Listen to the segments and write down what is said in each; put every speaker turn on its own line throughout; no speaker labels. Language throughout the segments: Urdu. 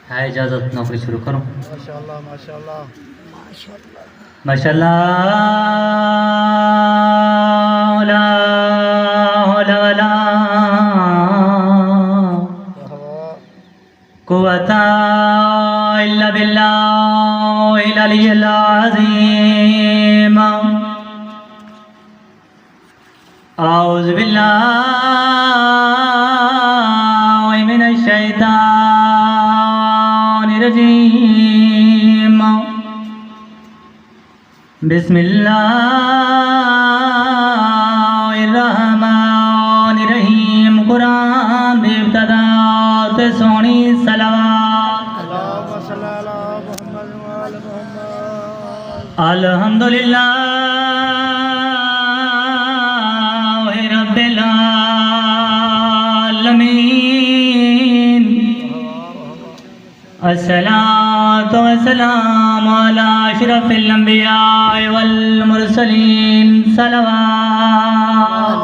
ہے اجازت نوکری شروع کروں؟
ماشاءاللہ ماشاءاللہ
ماشاءاللہ لا حول ولا قوة إلا بالله العلي العظيم أعوذ بالله من الشيطان الرجيم بسم اللہ الرحمن الرحیم قرآن دی ابتدا تے سونی صلوات
اللہم صلی علی محمد وآل محمد
الحمدللہ رب العالمین الصلاة والسلام على أشرف الأنبياء والمرسلين صلوات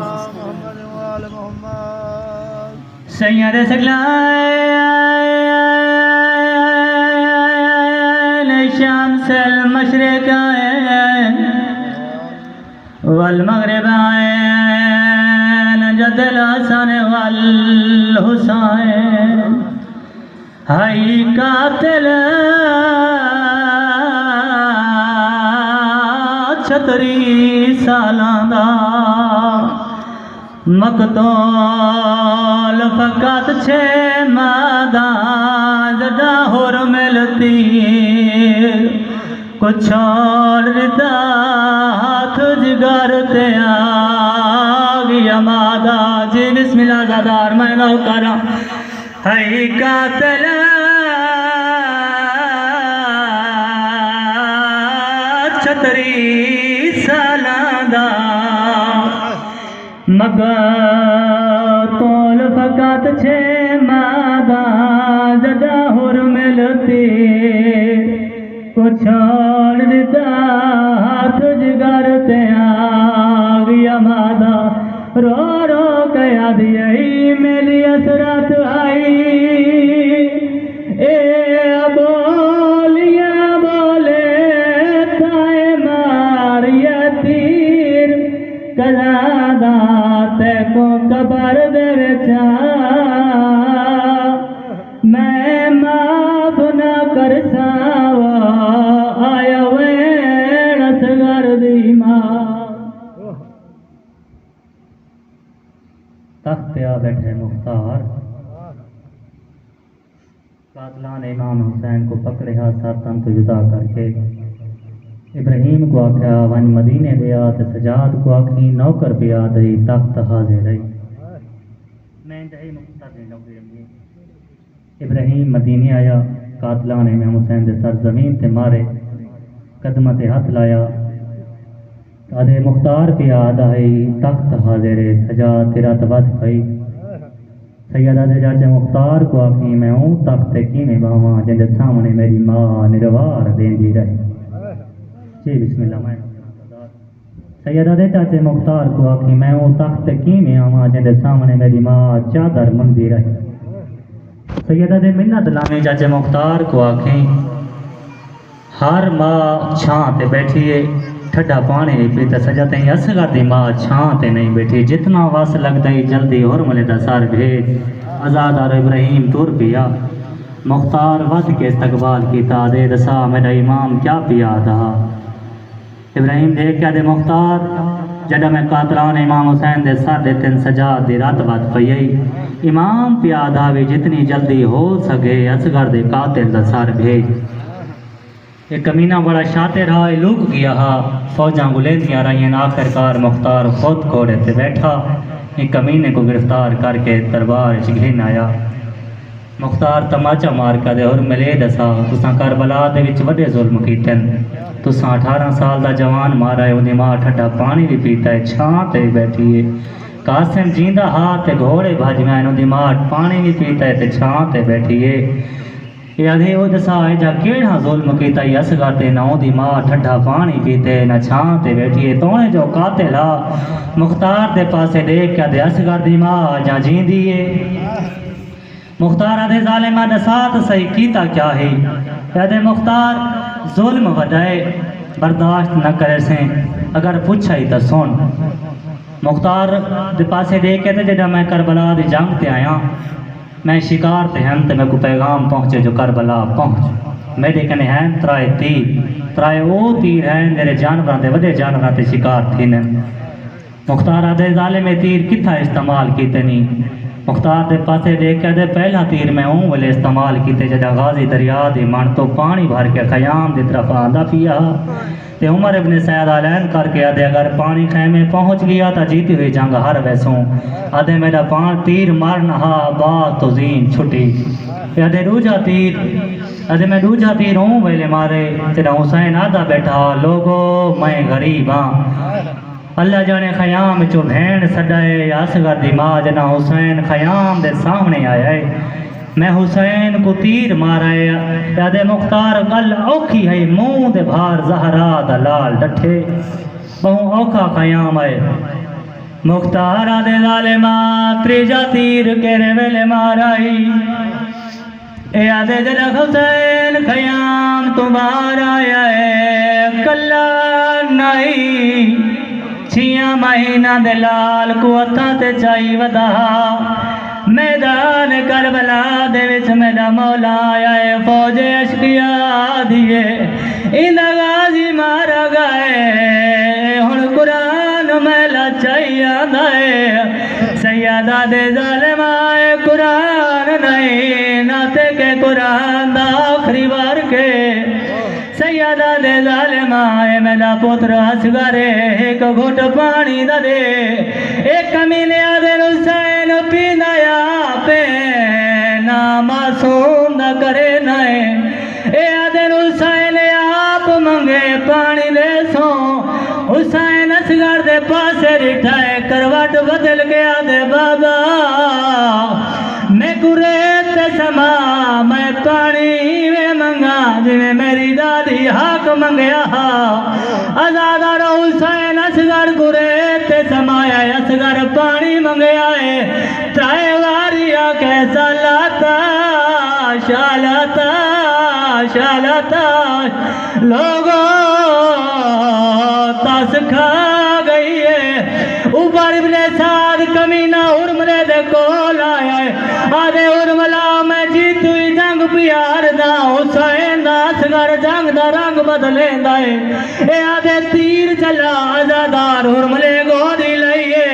محمد وآل محمد
سید ثقلين شمس المشرقين والمغربين جد الحسن والحسين ہائی قاتل چھتری سالاں دا مقتول فقط چھ مادہ جدا ہور ملتی کچھ اور ردا ہاتھ جگر تے آگیا مادہ جی بسم اللہ زادار میں نو کرم ہائی قاتل چھتری سالاں دا مقتول فقط چھ مادہ جدا ہور ملتی کچھ اور ردا ہاتھ جگر تے آگیا مادہ رو رو کیا دیئی میری اثرات آئی اے بولیاں بولے تائے ماریا تیر کزادہ تے کو قبر دے وچا میں معاف نہ کر ساوا آیا وین اصغر دی ماں تخت پہ آ بیٹھے مختار قاتلان امام حسین کو پکڑے ہاتھ ساتن تو جدا کر کے ابراہیم کو آکھا ون مدینے دیا تے سجاد کو آکھی نوکر پہ آ دئی تخت حاضر رہی میں انتہائی مختصر دے نوکری رہی ابراہیم مدینے آیا قاتلان امام حسین دے سر زمین تے مارے قدمہ تے ہاتھ لایا آدھے مختار پہ آدھائی تخت حاضر سجاد تیرا تبت پئی سیدہ دے جاچے مختار کو آکھی میں ہوں تخت کی میں باواں جن دے سامنے میری ماں نروار دین دی رہے جی بسم اللہ میں سیدہ دے چاچے مختار کو آکھی میں ہوں تخت کی میں آواں جن دے سامنے میری ماں چادر مندی رہے سیدہ دے منت لانے چاچے مختار کو آکھی ہر ماں چھان تے بیٹھیے ٹھڈا پانے پیتا سجاتے ہیں اصغر دی ماں چھان تے نہیں بیٹھی جتنا واس لگتا ہی جلدی اور ملے دا سار بھیج آزادار ابراہیم تور پیا مختار ود کے استقبال کیتا دے دسا میرا امام کیا پیا دہا ابراہیم دیکھ کیا دے مختار جڑا میں قاتلان امام حسین دے سر دے تن سجاد دی رات بات پئی امام پیا دھاوی جتنی جلدی ہو سکے اصغر دے قاتل دا سار بھیج ایک کمینہ بڑا شاطر رہا لوک گیا ہا فوجاں گلیندیاں رہی آخر کار مختار خود کوڑے تے بیٹھا ایک کمینے کو گرفتار کر کے دربار گھن آیا مختار تماچا مار کر دے اور ملے دسا تساں کربلا دے وچ وڈے ظلم کیتن تساں 18 سال دا جوان مارا ہے انہیں ماں ٹھڈا پانی بھی پیتا ہے چھان تے بیٹھی ہے قاسم جیندہ ہاتھ تے گھوڑے بھج میں انہیں ماں پانی بھی پیتا ہے تے چھان تے بیٹھی ہے یہ آدھے وہ دسا ہے جا کیڑا ظلم کیتا ہی اصغر تے نہ دی ماں ٹھڈا پانی پیتے نہ چھان تے بیٹھیے تونے جو قاتل آ مختار دے پاسے دیکھ کے دے اصغر دی ماں جا جیندی ہے مختار آدھے ظالمہ دا ساتھ صحیح کیتا کیا ہے آدھے مختار ظلم وڈائے برداشت نہ کرے سے اگر پوچھا ہی تا سن مختار دے پاسے دے کے تے جڑا میں کربلا دی جنگ تے آیا میں شکار تے ہم تے میں کو پیغام پہنچے جو کربلا پہنچ میرے کنے ہیں ترائے او تیر ہیں میرے جانوراں دے وڈے جانوراں تے شکار تھی نے مختار آدھے ظالم تیر کتھا استعمال کیتے نہیں مختار دے پاسے دیکھ کے دے پہلا تیر میں اون والے استعمال کیتے جدا غازی دریا دی من تو پانی بھر کے خیام دی طرف آندا پیا تے عمر ابن سعد اعلان کر کے آدھے اگر پانی خیمے پہنچ گیا تا جیتی ہوئی جنگ ہر ویسوں آدھے میرا تیر مارنا بات تو زین چھٹی آدھے میں دوجا تیر اون والے مارے تیرا حسین آدھا بیٹھا لوگو میں غریب ہاں اللہ جانے خیام چو بھین سڈائے اصغر دی ماں جنا حسین خیام دے سامنے آیا ہے میں حسین کو تیر مارائے یادے مختار گل اوکھی ہے منہ دے بھار زہرا دا لال ڈٹھے بہوں اوکھا خیام آئے مختار آدھے ظالمہ تریجا تیر کیرے ویلے مارائی یادے جنا حسین خیام تمہار آیا ہے کلا نہیں چھیاں مہینہ دلال قوتاں تے چائی ودا میدان کربلا دے وچ میرا مولا آیا ہے فوج اشقیا دیے اندا غازی مارا گئے ہن قرآن میلا چائی آندا ہے سیادہ دے ظالم آئے قرآن نہیں ناتے کے قرآن دا آخری بار کے سیادہ دے ظالم آئے میرا پتر اصغر ایک گھٹ پانی دا دے ایک کمینے آدھے حسین پینا یا پہ نا معصوم دا کرے نائے اے آدھے حسین آپ منگے پانی لے سو حسین اصغر دے پاسے رٹھائے کروٹ بدل گیا دے بابا میں قریت سما میں پانی میں منگا جنہیں میری دادی حق منگیا آزادہ رو حسین اصغر قریت سمایا اصغر پانی منگیا ہے ترائے واریا کیسا لاتا شالاتا لوگوں تاس کھا گئی ہے اوپر ابن سعد کمینہ ارملے دے کول آیا ہے آدھے ارملا میں جیتوئی جنگ پیار دا حسین دا اصغر جنگ دا رنگ بدلے دائے اے آدھے تیر چلا آزادار ارملے گودی لئیے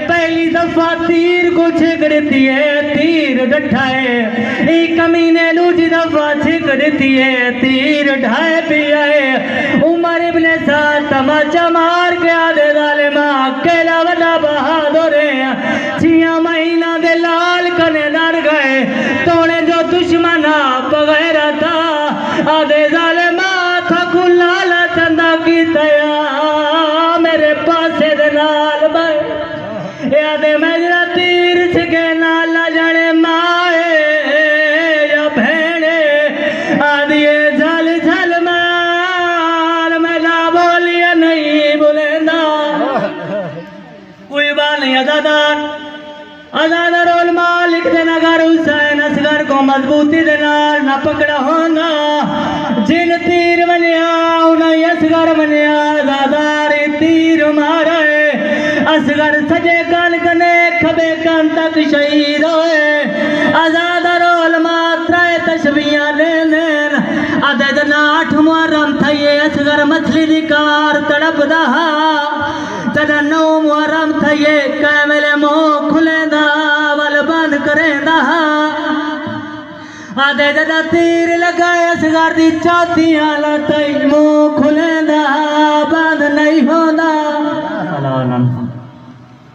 پہلی دفعہ تیر کو چھک دیتی ہے تیر ڈٹھائے ایک کمینے دوسری دفعہ چھک دیتی ہے تیر ڈھائے پیا ہے عمر ابن سعد تماچا مار کے آدھے ظالمہ کیلا وڈا بہادر ہے چھیاں مہینہ دے لال کنے ڈر گئے تونے جو دشمنہ بغیرہ تھا آدھے ظالمہ تھا کلالا چندہ کی تیا میرے پاسے دے نال بھائی یادے میں جرا تیر چھکے نالا جانے مائے یا بھیڑے آدھیے جھل جھل مار میں نہ بولیا نہیں بولیندہ کوئی بات نہیں ازادار المالک دے نگر حسین اصغر کو مضبوطی دے نال نہ پکڑا ہونا جن تیر منیا انہیں اصغر منیا ازاداری تیر مارے اصغر سجے کان کنے کھبے کان تک شہید ہوئے ازادار علماء ترائے تشبیہ لینین عدد 8 محرم تھئیے اصغر مچھلی دی کار تڑپ دہا تدہ 9 محرم تھئیے کیمل مو کھلیں دا وال بند کریں دہا آدھے جدہ تیر لگائے اصغر دی چاہتیاں لتائی مو کھلیں دہا بند